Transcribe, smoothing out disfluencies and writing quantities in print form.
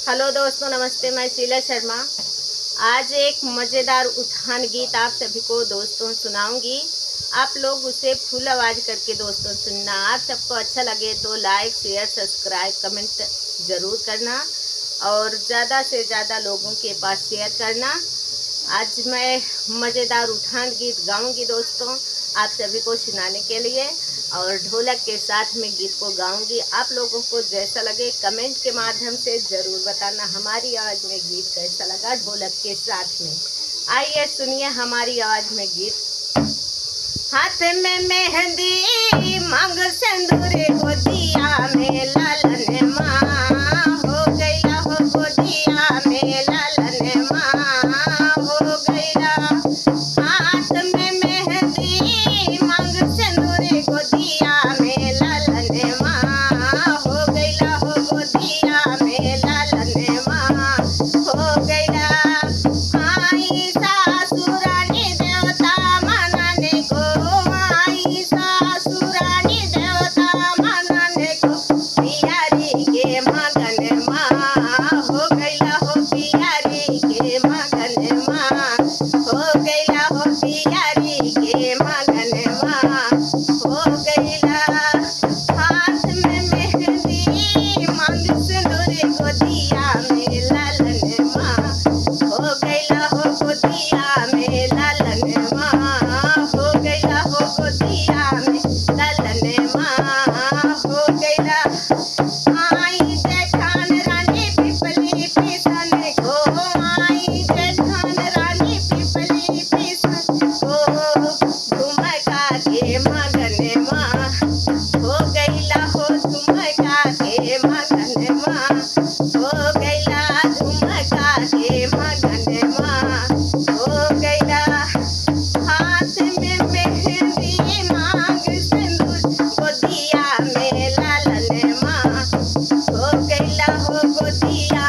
Hello दोस्तों, नमस्ते। मैं शीला शर्मा आज एक मज़ेदार उठान गीत आप सभी को दोस्तों सुनाऊंगी। आप लोग उसे फुल आवाज़ करके दोस्तों सुनना। आप सबको अच्छा लगे तो लाइक, शेयर, सब्सक्राइब, कमेंट ज़रूर करना और ज़्यादा से ज़्यादा लोगों के पास शेयर करना। आज मैं मज़ेदार उठान गीत गाऊंगी दोस्तों आप सभी को सुनाने के लिए, और ढोलक के साथ में गीत को गाऊंगी। आप लोगों को जैसा लगे कमेंट के माध्यम से ज़रूर बताना हमारी आवाज़ में गीत कैसा लगा ढोलक के साथ में। आइए सुनिए हमारी आवाज़ में गीत। हाथ में मेहंदी मांग सिंदूर गोदिया में लालन माँ हो गया, हो गोदिया में लालन माँ हो गया। हाथ में मेहंदी मांग सिंदूर गोदिया में लालन माँ हो गया, हो गोदिया में लालन माँ हो गया। आई सासुरानी देवता मनने को, आई सासुरानी देवता मनने को, पियारी के मगन माँ हो गया, हो पियारी के मगन माँ हो गया, हो पियारी के मगन माँ हो गया। हाथ में मेहंदी मांग सिंदूर गोदिया में लालन माँ हो गया, हो गोदिया में लालन माँ हो गया, हो गोदिया में लालन माँ हो गया। आई जेठान रानी पिपली पिसन को, आई जेठान रानी पिपली पिसन को, झुमका के मगन माँ हो गया, हो झुमका के मगन माँ हो गया, झुमका के मगन माँ हो गया। हाथ में मेहंदी मांग सिंदूर गोदिया में लालन माँ हो गया, हो गोदिया